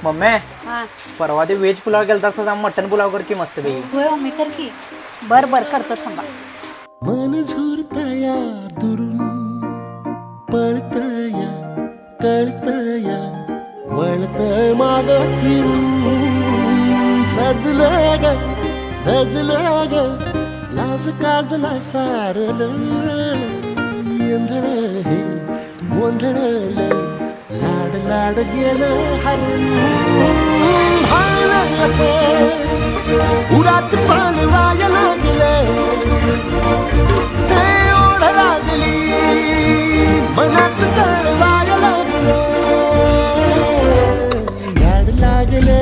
Mummy हाँ परवा ते व्हेज पुलाव केलता तसा मटन पुलाव कर की मस्त पैकी. होय मम्मी कर की. बर बर करतो थांबा. मन झुरतया दुरून पळतया कळतया वळतय माग फिरून सजलं ग धजलं ग लाज काजला सारलं येंधळ हे गोंधळलं लाड लाड गेलं हरून भाळलं असं उरात पालवाया लागलं ते ओढ लागली मनात चळवाया लागलं याड लागलं